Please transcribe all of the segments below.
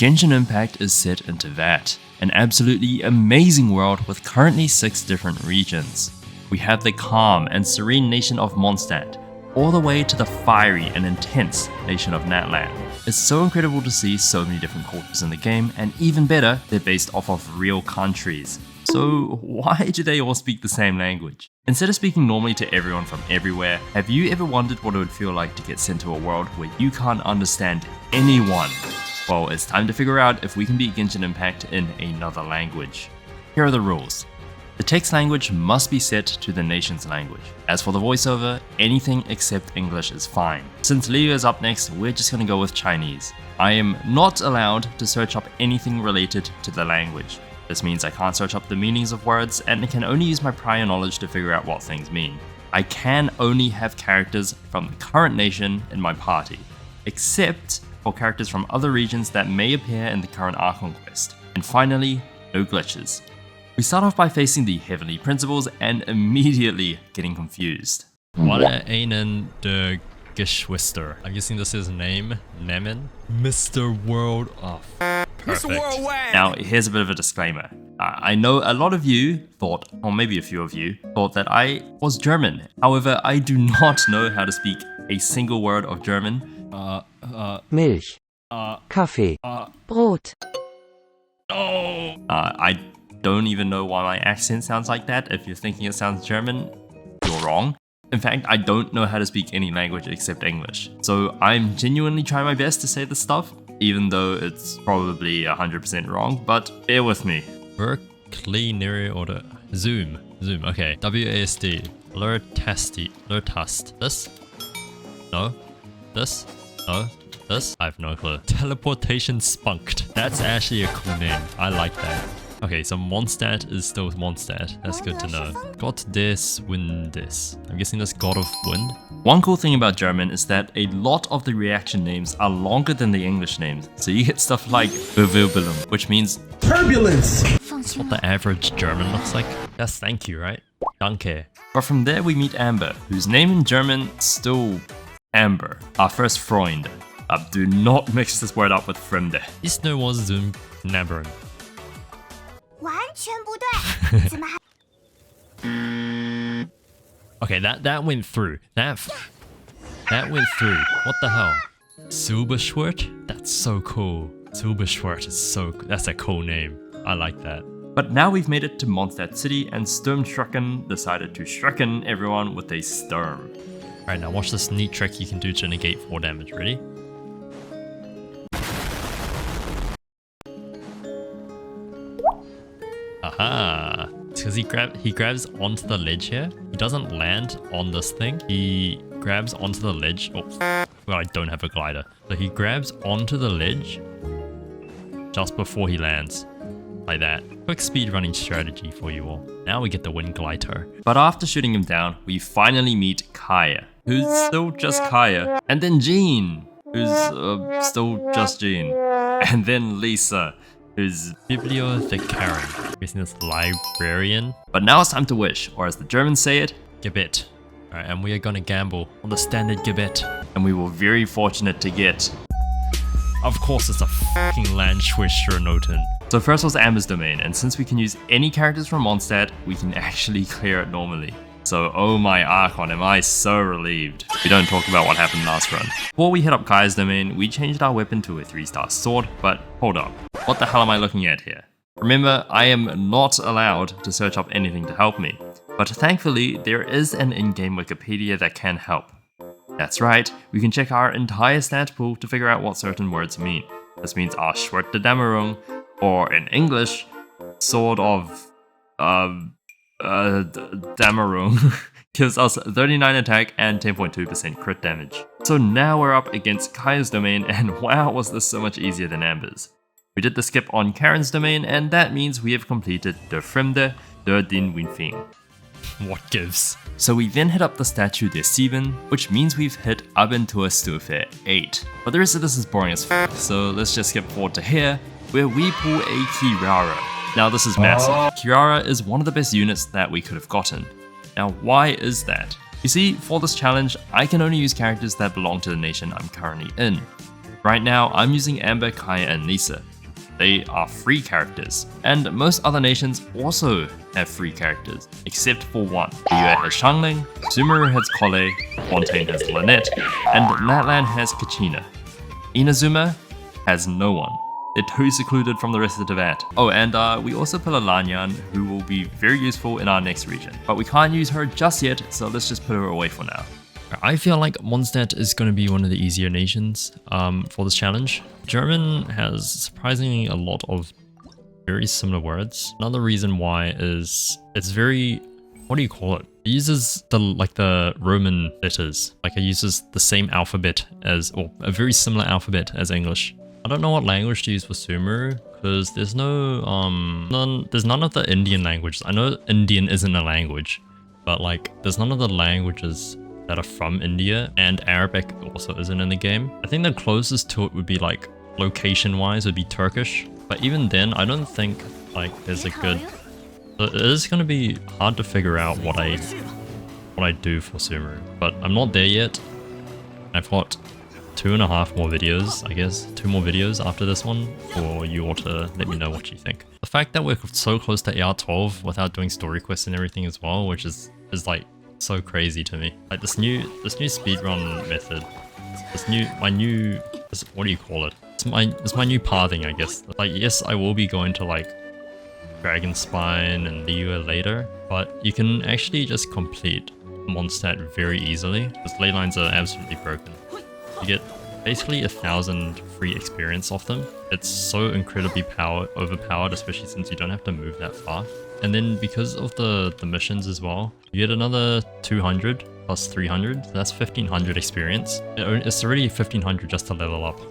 Genshin Impact is set into that, an absolutely amazing world with currently 6 different regions. We have the calm and serene nation of Mondstadt, all the way to the fiery and intense nation of Natlan. It's so incredible to see so many different cultures in the game, and even better, they're based off of real countries. So why do they all speak the same language? Instead of speaking normally to everyone from everywhere, have you ever wondered what it would feel like to get sent to a world where you can't understand anyone? Well, it's time to figure out if we can beat Genshin Impact in another language. Here are the rules. The text language must be set to the nation's language. As for the voiceover, anything except English is fine. Since Liyue is up next, we're just gonna go with Chinese. I am not allowed to search up anything related to the language. This means I can't search up the meanings of words, and I can only use my prior knowledge to figure out what things mean. I can only have characters from the current nation in my party, except for characters from other regions that may appear in the current archon quest. And finally, no glitches. We start off by facing the Heavenly Principles and immediately getting confused. What einen de Geschwister? I'm guessing this is name, Nemen? Mr. World of. Perfect. Now, here's a bit of a disclaimer. I know a lot of you thought, or maybe a few of you, thought that I was German. However, I do not know how to speak a single word of German. Milch, Kaffee, Brot. Oh! I don't even know why my accent sounds like that. If you're thinking it sounds German, you're wrong. In fact, I don't know how to speak any language except English. So I'm genuinely trying my best to say this stuff, even though it's probably 100% wrong, but bear with me. Verkleinerer oder Zoom, okay. WASD, Lurtast. This? No? This? No? This? I have no clue. Teleportation Spunked. That's actually a cool name. I like that. Okay, so Mondstadt is still Mondstadt. That's good to know. Gott des Windes. I'm guessing that's God of Wind. One cool thing about German is that a lot of the reaction names are longer than the English names. So you get stuff like Bewirbelung, which means turbulence. That's what the average German looks like. That's thank you, right? Danke. But from there we meet Amber, whose name in German is still Amber, our first Freund. Do not mix this word up with Fremde. Ist nur was zum Nabbern. Okay, that went through. That went through. What the hell? Silberschwert? That's so cool. Silberschwert is that's a cool name. I like that. But now we've made it to Mondstadt City, and Stormterror decided to shrekken everyone with a storm. Alright, now watch this neat trick you can do to negate 4 damage. Ready? Aha! It's because he grabs onto the ledge here. He doesn't land on this thing. He grabs onto the ledge. Oh, well, I don't have a glider. So he grabs onto the ledge just before he lands. Like that. Quick speedrunning strategy for you all. Now we get the wind glider. But after shooting him down, we finally meet Kael, who's still just Kael. And then Jean, who's still just Jean. And then Lisa, who's Bibliothekaren. Guessing this librarian. But now it's time to wish, or as the Germans say it, Gebet. Alright, and we are gonna gamble on the standard Gebet. And we were very fortunate to get. Of course, it's a fucking Landschwisternoten. So first was Amber's domain, and since we can use any characters from Mondstadt, we can actually clear it normally. So oh my archon, am I so relieved. We don't talk about what happened last run. Before we hit up Kael's domain, we changed our weapon to a 3-star sword, but hold up. What the hell am I looking at here? Remember, I am not allowed to search up anything to help me. But thankfully, there is an in-game Wikipedia that can help. That's right, we can check our entire stat pool to figure out what certain words mean. This means our Schwert de Dämmerung, or in English, Sword of Dämmerung, gives us 39 attack and 10.2% crit damage. So now we're up against Kael's domain, and wow, was this so much easier than Amber's. We did the skip on Karen's domain, and that means we have completed De Fremde door den Winfing. What gives? So we then hit up the statue des 7, which means we've hit Abenteuerstufe 8. But the rest of this is boring as f, so let's just skip forward to here, where we pull a Kirara. Now this is massive. Kirara is one of the best units that we could have gotten. Now why is that? You see, for this challenge, I can only use characters that belong to the nation I'm currently in. Right now, I'm using Amber, Kaya, and Lisa. They are free characters, and most other nations also have free characters, except for one. Liyue has Xiangling, Sumeru has Kael, Fontaine has Lynette, and Natlan has Kachina. Inazuma has no one. They're too secluded from the rest of the Teyvat. Oh, and we also put a Lanyan, who will be very useful in our next region. But we can't use her just yet, so let's just put her away for now. I feel like Mondstadt is going to be one of the easier nations for this challenge. German has surprisingly a lot of very similar words. Another reason why is it's very, what do you call it? It uses the Roman letters. Like it uses the same alphabet as, or a very similar alphabet as English. I don't know what language to use for Sumeru because there's no there's none of the Indian languages. I know Indian isn't a language, but like there's none of the languages that are from India, and Arabic also isn't in the game. I think the closest to it would be like location wise would be Turkish, but even then I don't think like there's a good, it is going to be hard to figure out what I do for Sumeru, but I'm not there yet. I've got 2.5 more videos, I guess, 2 more videos after this one for you all to let me know what you think. The fact that we're so close to AR12 without doing story quests and everything as well, which is like so crazy to me. Like this new speedrun method, what do you call it? It's my new pathing, I guess. Like yes, I will be going to like Dragon Spine and Liyue later, but you can actually just complete Mondstadt very easily because ley lines are absolutely broken. You get basically 1,000 free experience off them. It's so incredibly overpowered, especially since you don't have to move that far. And then because of the missions as well, you get another 200 plus 300, so that's 1,500 experience. It's already 1,500 just to level up.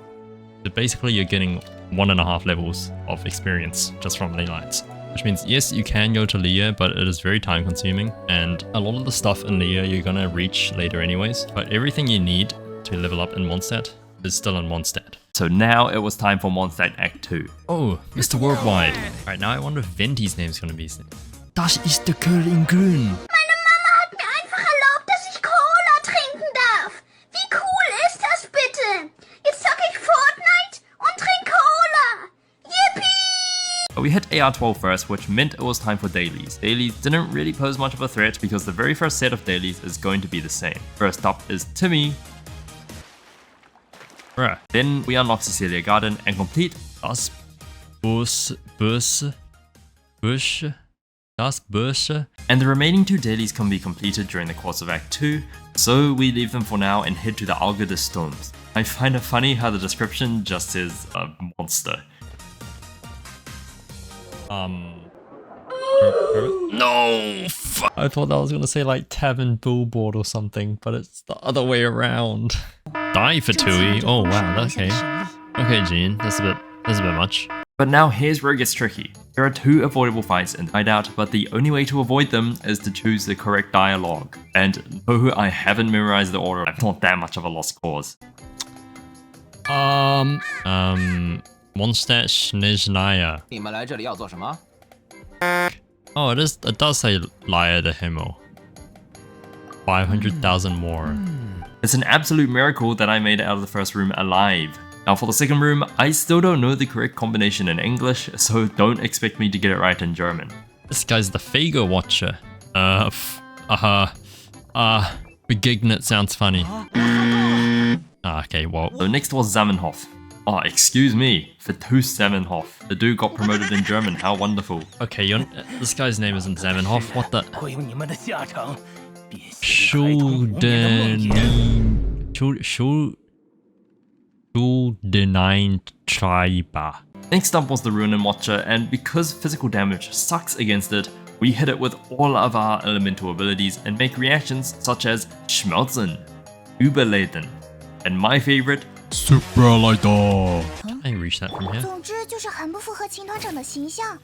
But basically you're getting 1.5 levels of experience just from ley lines. Which means yes, you can go to Liyue, but it is very time consuming. And a lot of the stuff in Liyue you're gonna reach later anyways. But everything you need to level up in Mondstadt is still in Mondstadt. So now it was time for Mondstadt Act 2. Oh, Mr. Worldwide. Right, now I wonder if Venti's name is going to be... Das ist der Kael in Grün. Meine Mama hat mir einfach erlaubt, dass ich Cola trinken darf. Wie cool ist das bitte? Jetzt zocke ich Fortnite und trink Cola. Yippie! But we hit AR12 first, which meant it was time for dailies. Dailies didn't really pose much of a threat because the very first set of dailies is going to be the same. First up is Timmy. Bruh. Then we unlock Cecilia Garden and complete Das Busch. And the remaining 2 dailies can be completed during the course of Act 2, so we leave them for now and head to the Auge des Sturms. I find it funny how the description just says monster. No! I thought that was gonna say like Tavern Billboard or something, but it's the other way around. Die Fatui. Oh wow, okay. Okay, Gene, that's a bit much. But now here's where it gets tricky. There are 2 avoidable fights in Hideout, but the only way to avoid them is to choose the correct dialogue. And no, I haven't memorized the order. It's not that much of a lost cause. Mondstadt Schneznaya. 你们来这里要做什么? Oh, it does say Liyue the Himmel. 500,000 more. It's an absolute miracle that I made it out of the first room alive. Now for the second room, I still don't know the correct combination in English, so don't expect me to get it right in German. This guy's the Fago Watcher. Begegnet sounds funny. Okay, well. So next was Zamenhof. Oh, excuse me, Fatus Zamenhof. The dude got promoted in German, how wonderful. Okay, this guy's name isn't Zamenhof, what the? Schuldeneinschreiber. Next up was the Ruinen Watcher, and because physical damage sucks against it, we hit it with all of our elemental abilities and make reactions such as Schmelzen, Überleden, and my favorite, Supraleiter. Can I reach that from here? 总之就是很不符合秦团长的形象。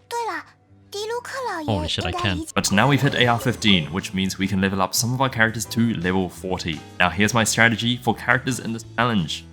对了，迪卢克老爷 Holy shit, I can. But now we've hit AR15, which means we can level up some of our characters to level 40. Now here's my strategy for characters in this challenge.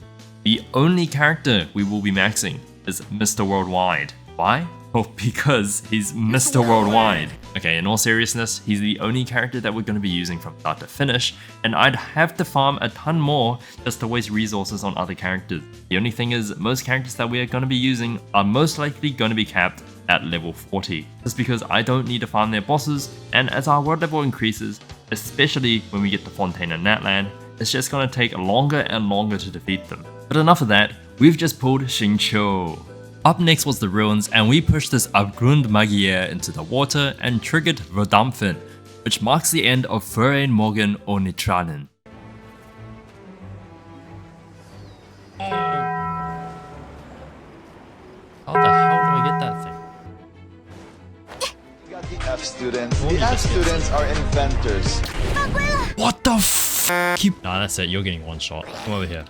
The only character we will be maxing is Mr. Worldwide. Why? Well, because he's Mr. Worldwide. Okay, in all seriousness, he's the only character that we're going to be using from start to finish, and I'd have to farm a ton more just to waste resources on other characters. The only thing is, most characters that we are going to be using are most likely going to be capped at level 40. Just because I don't need to farm their bosses, and as our world level increases, especially when we get to Fontaine and Natlan, it's just going to take longer and longer to defeat them. But enough of that, we've just pulled Xingqiu. Up next was the ruins, and we pushed this Abgrundmagier into the water and triggered Verdampfen, which marks the end of Serene Morgan or Natlan. How the hell do I get that thing? We got the F students. The F students are inventors. What the f? Nah, that's it. You're getting one shot. Come over here.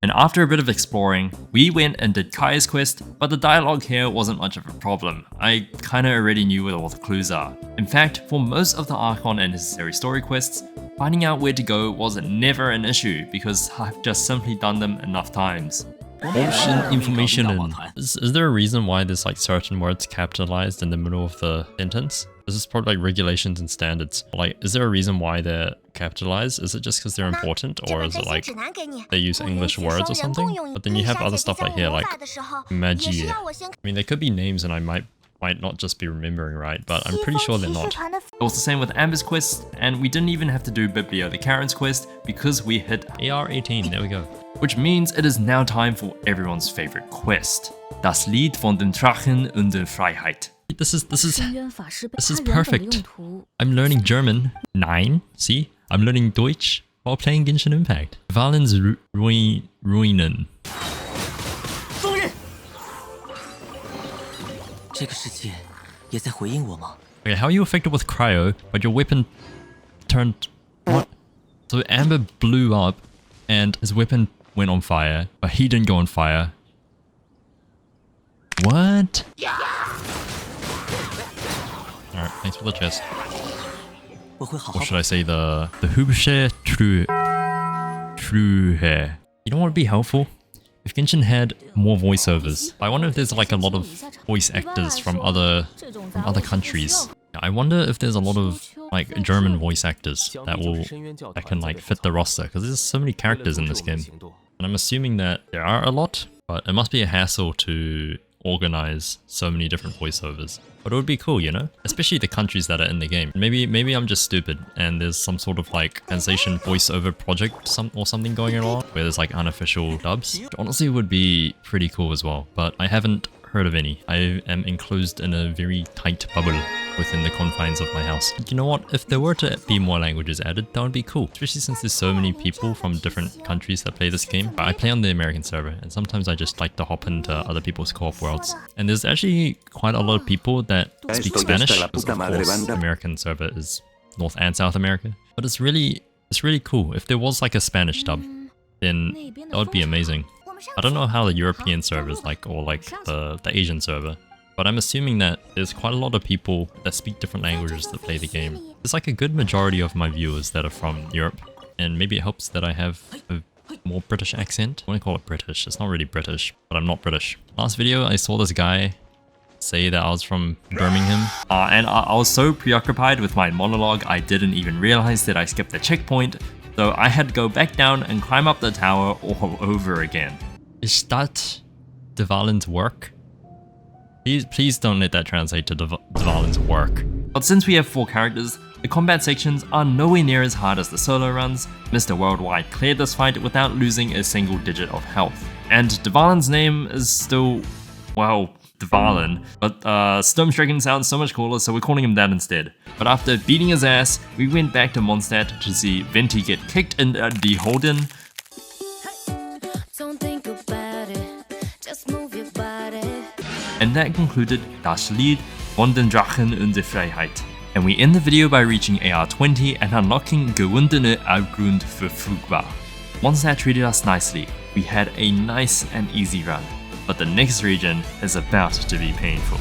And after a bit of exploring, we went and did Kael's quest, but the dialogue here wasn't much of a problem. I kinda already knew where all the clues are. In fact, for most of the archon and necessary story quests, finding out where to go was never an issue because I've just simply done them enough times. Option information in. Is there a reason why there's like certain words capitalized in the middle of the sentence? This is probably like regulations and standards. Like, is there a reason why they're capitalized? Is it just because they're important, or is it like they use English words or something? But then you have other stuff like here, like magie. I mean, they could be names and I might not just be remembering right, but I'm pretty sure they're not. It was the same with Amber's quest, and we didn't even have to do Biblio the Karen's quest because we hit AR18, there we go. Which means it is now time for everyone's favorite quest. Das Lied von den Drachen und der Freiheit. This is perfect. I'm learning German. 9. See? I'm learning Deutsch while playing Genshin Impact. Dvalin's Ruinen. Okay, how are you affected with cryo, but your weapon turned... What? So Amber blew up and his weapon went on fire, but he didn't go on fire. What? Alright, thanks for the chest. Or should I say the Hübsche Truhe. You know what would be helpful? If Genshin had more voiceovers. I wonder if there's like a lot of voice actors from other countries. I wonder if there's a lot of like German voice actors that can like fit the roster, because there's so many characters in this game. And I'm assuming that there are a lot, but it must be a hassle to organize so many different voiceovers. But it would be cool, you know? Especially the countries that are in the game. Maybe I'm just stupid and there's some sort of like translation voiceover project or something going on where there's like unofficial dubs. Which honestly would be pretty cool as well, but I haven't heard of any. I am enclosed in a very tight bubble within the confines of my house. You know what? If there were to be more languages added, that would be cool. Especially since there's so many people from different countries that play this game. I play on the American server, and sometimes I just like to hop into other people's co-op worlds. And there's actually quite a lot of people that speak Spanish, because of course the American server is North and South America. But it's really cool. If there was like a Spanish dub, then that would be amazing. I don't know how the European server is like, or like the Asian server. But I'm assuming that there's quite a lot of people that speak different languages that play the game. There's like a good majority of my viewers that are from Europe, and maybe it helps that I have a more British accent. I want to call it British. It's not really British, but I'm not British. Last video, I saw this guy say that I was from Birmingham. And I was so preoccupied with my monologue, I didn't even realize that I skipped the checkpoint, so I had to go back down and climb up the tower all over again. Is that Dvalin's work? Please don't let that translate to Dvalin's work. But since we have 4 characters, the combat sections are nowhere near as hard as the solo runs. Mr. Worldwide cleared this fight without losing a single digit of health. And Dvalin's name is still, well, Dvalin, but Stormterror sounds so much cooler, so we're calling him that instead. But after beating his ass, we went back to Mondstadt to see Venti get kicked in the Holden. And that concluded Das Lied von den Drachen und der Freiheit. And we end the video by reaching AR20 and unlocking Gewundene Abgrund verfügbar. Mondstadt treated us nicely. We had a nice and easy run, but the next region is about to be painful.